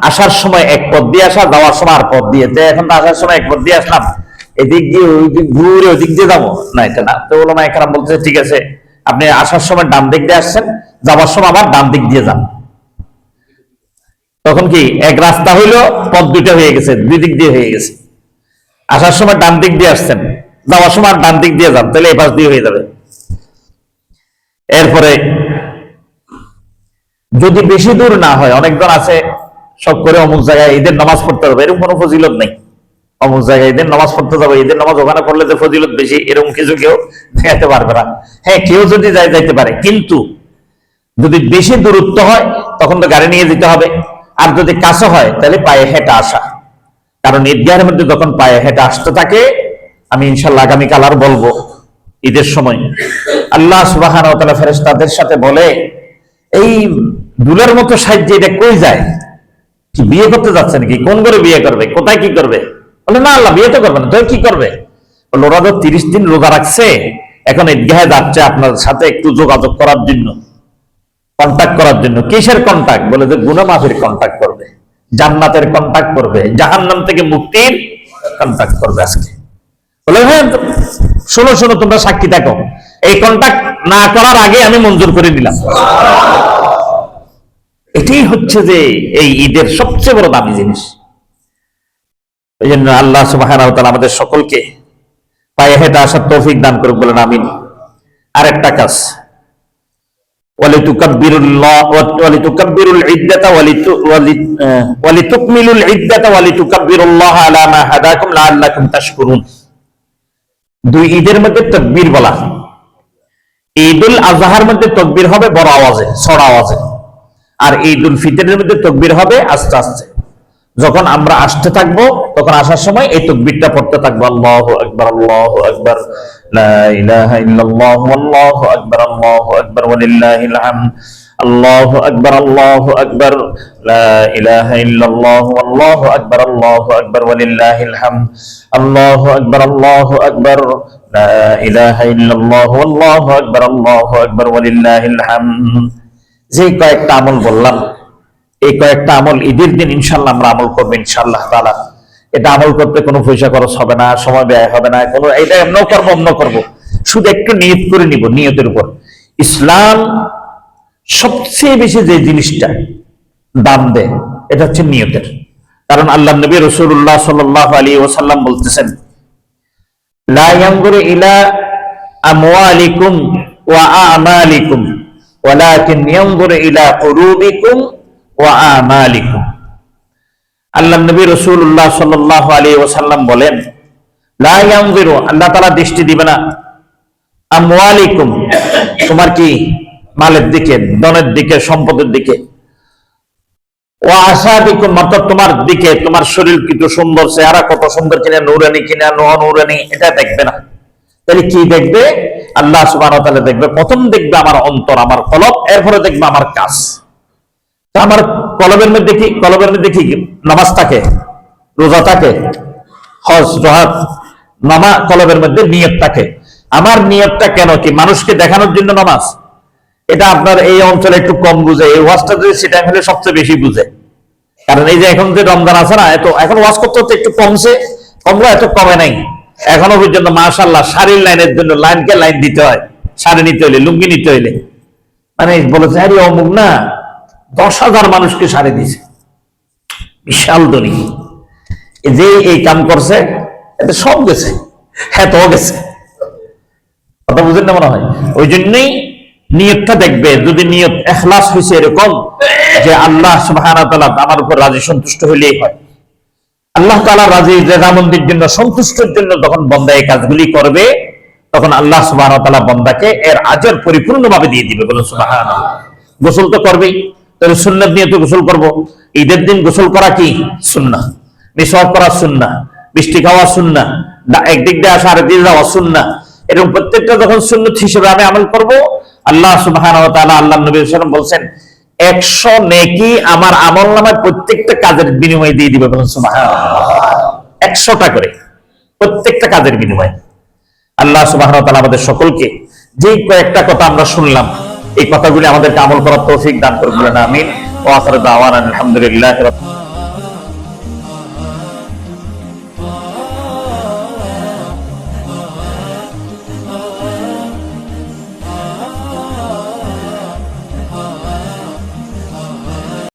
আসার সময় এক পথ দিয়ে আসা, যাওয়ার সময় আর পথ দিয়ে। এখন আসার সময় এক পথ দিয়ে আসলাম, এদিক দিয়ে ওই দিক ঘুরে ওদিক দিয়ে যাবো না, এটা না। তো ওলামায়ে কেরাম বলতেছে, ঠিক আছে, আপনি আসার সময় ডান দিক দিয়ে আসছেন, যাওয়ার সময় আবার ডান দিক দিয়ে যান। তখন কি এক রাস্তা হইলো, পথ 2টা হয়ে গেছে, 2 দিক দিয়ে হয়ে গেছে। আসার সময় ডান দিক দিয়ে আসছেন, যাওয়ার সময় ডান দিক দিয়ে যান, তাহলে এই পাশ দিয়ে হয়ে যাবে। এরপরে যদি বেশি দূর না হয়, অনেকজন আছে সব করে অমুক জায়গায় ঈদের নামাজ পড়তে হবে, এরকম কোনো ফজিলত নেই। অমুক জায়গায় ঈদের নামাজ পড়তে যাবে, ঈদের নামাজ ওখানে পড়লে যে ফজিলত বেশি, এরকম কিছু কেউ দেখাতে পারবে না। হ্যাঁ, কেউ যদি যাইতে পারে, কিন্তু যদি বেশি দূরত্ব হয় তখন তো গাড়ি নিয়ে যেতে হবে, আর যদি কাছে হয় তাহলে পায়ে হেঁটে আসা। কারণ ঈদগাহের মধ্যে যখন পায়ে হেঁটে আসতে থাকে, আমি ইনশাআল্লাহ আগামীকাল আর বলবো, ঈদের সময় আল্লাহ সুবহানাহু ওয়া তাআলা ফেরেশতাদের সাথে বলে, এই দুলের মতো সাহায্যে এটা কই যায়? কি বিয়ে করতে যাচ্ছে নাকি? কোন করে বিয়ে করবে? কোথায় কি করবে? বলে, না আল্লাহ বিয়ে তো করবে না, তো কি করবে? বলে, ওরা তো 30 দিন রোজা রাখছে, এখন ঈদগাহে যাচ্ছে আপনার সাথে একটু যোগাযোগ করার জন্য, কন্টাক্ট করার জন্য। কিসের কন্টাক্ট? বলে যে গুনাহ মাফের কন্টাক্ট করবে, জান্নাতের কন্টাক্ট করবে, জাহান্নাম থেকে মুক্তির কন্টাক্ট করবে আজকে। বলে, হ্যাঁ শোনো শোনো, তোমরা সাক্ষী থাকো, এই কন্টাক্ট না করার আগে আমি মঞ্জুর করে দিলাম। এটাই হচ্ছে যে এই ঈদের সবচেয়ে বড় দামি জিনিস। এই জন্য আল্লাহ সুবহানাহু ওয়া তাআলা আমাদের সকলকে পায়ে হেঁটে আসার তৌফিক দান করুক, বলেন আমিন। আর একটা কাজ, ওয়ালিতুকাব্বিরুল ইদ্দাতা ওয়ালিতুকমিলুল ইদ্দাতা ওয়ালিতুকাব্বিরুল্লাহ আলা মা হাদাকুম লাআল্লাকুম তাশকুরুন। দুই ঈদের মধ্যে তাকবীর বলা। ঈদুল আজহার মধ্যে তাকবীর হবে বড় আওয়াজে, ছড়া আওয়াজে, আর ঈদুল ফিতরের মধ্যে তাকবীর হবে আস্তে আস্তে। যখন আমরা আসতে থাকবো তখন আসার সময় এই তাকবীরটা পড়তে থাকবো, আল্লাহু আকবার, আল্লাহু আকবার, লা ইলাহা ইল্লাল্লাহু আল্লাহু আকবার ওয়ালিল্লাহিল হামদ, আল্লাহু আকবার, আল্লাহু আকবার, লা ইলাহা ইল্লাল্লাহু আল্লাহু আকবার ওয়ালিল্লাহিল হামদ, আল্লাহু আকবার, আল্লাহু আকবার, লা ইলাহা ইল্লাল্লাহু আল্লাহু আকবার ওয়ালিল্লাহিল হামদ। যে কয়েকটা আমল বললাম, এই কয়েকটা আমল ঈদের দিন ইনশাআল্লাহ আমরা আমল করবো ইনশাআল্লাহ তাআলা। এটা আমল করতে কোনো পয়সা খরচ হবে না, সময় ব্যয় হবে না, কোনো এটা এমন করবো, শুধু একটু নিয়ত করে নিব। নিয়তের উপর ইসলাম সবচেয়ে বেশি যে জিনিসটা দাম দেয় এটা হচ্ছে নিয়তের। কারণ আল্লাহ নবী রাসূলুল্লাহ সাল্লাল্লাহু আলাইহি ওয়াসাল্লাম বলতেছেন, লা ইয়ানজুরু ইলা আমওয়ালিকুম ওয়া আমালিকুম ওয়ালাকিন ইয়ানজুরু ইলা কুলুবিকুম ওয়া আমালিকুম। আল্লাহ নবী রাসূলুল্লাহ সাল্লাল্লাহু আলাইহি ওয়াসাল্লাম বলেন, লা ইয়ানজুরু, আল্লাহ তাআলা দৃষ্টি দিবে না, আমওয়ালিকুম, তোমার কি মালের দিকে, ধনের দিকে, সম্পদের দিকে, ওয়া আসাবিকুম, অর্থাৎ তোমার দিকে, তোমার শরীর কত সুন্দর, চেহারা কত সুন্দর কিনা, নূরানি কিনা, নুরানি, এটা দেখবে না। তাহলে কি দেখবে? আল্লাহ সুবহানাহু ওয়া তাআলা দেখবে, প্রথম দেখবে আমার অন্তর, আমার কলব, এরপরে দেখবে আমার কাজ। আমার কলবের মধ্যে কি নামাজ থাকে, রোজা থাকে, হজ জহাদ, কলবের মধ্যে নিয়ত থাকে। আমার নিয়তটা কেন কি? মানুষকে দেখানোর জন্য নামাজ? এটা আপনার এই অঞ্চলে একটু কম বুঝে, এই ওয়াজটা যদি সেটা হলে সবচেয়ে বেশি বুঝে। কারণ এই যে এখন যে রমজান আছে না, এত এখন ওয়াজ করতে হতে একটু কমলো, এত কমে নাই এখনো পর্যন্ত। মাশাআল্লাহ, শাড়ির লাইনের জন্য লাইনকে লাইন দিতে হয়, শাড়ি নিতে হইলে, লুঙ্গি নিতে হইলে। মানে বলেছে আরে অমুক না 10,000 মানুষকে শাড়ি দিয়েছে, বিশাল ধনী, যে এই কাম করছে এতে সব গেছে, হ্যাঁ তো গেছে। কথা বুঝেন না মনে হয়? ওই জন্যই নিয়তটা দেখবে, যদি নিয়ত ইখলাস হয়েছে এরকম যে আল্লাহ সুবহানাহু ওয়া তাআলা আমার উপর রাজি সন্তুষ্ট হইলেই হয়। আল্লাহ তাআলা রাজি রেজামন্দির জন্য, সন্তুষ্টের জন্য যখন বান্দা এই কাজগুলি করবে, তখন আল্লাহ সুবহানাহু ওয়া তাআলা বান্দাকে এর আজর পরিপূর্ণভাবে দিয়ে দিবে। বলুন সুবহানাল্লাহ। গোসল তো করবেই, তাহলে সুন্নাত নিয়ে তো গোসল করবো। ঈদের দিন গোসল করা কি সুন্নাহ, মিসওয়াক করা সুন্নাহ, মিষ্টি খাওয়া সুন্নাহ, একদিক দিয়ে আসা আরেক দিকে যাওয়া সুন্নাহ। এরকম প্রত্যেকটা যখন সুন্নাত হিসেবে আমি আমল করব, আল্লাহ সুবহানাহু ওয়া তাআলা, আল্লাহ নবী সাল্লাল্লাহু আলাইহি ওয়াসাল্লাম বলছেন 100 নেকি আমার আমলনামায় প্রত্যেকটা কাজের বিনিময়ে দিয়ে দিবে। বলুন সুবহানাল্লাহ। 100টা করে প্রত্যেকটা কাজের বিনিময়ে। আল্লাহ সুবহানাহু ওয়া তাআলা আমাদের সকলকে যেই কয়েকটা কথা আমরা শুনলাম, এই কথাগুলি আমাদেরকে আমল করার তৌফিক দান করুন, আমিন। ওয়া আখিরু দাওয়ানা আলহামদুলিল্লাহি রাব্বিল আলামিন।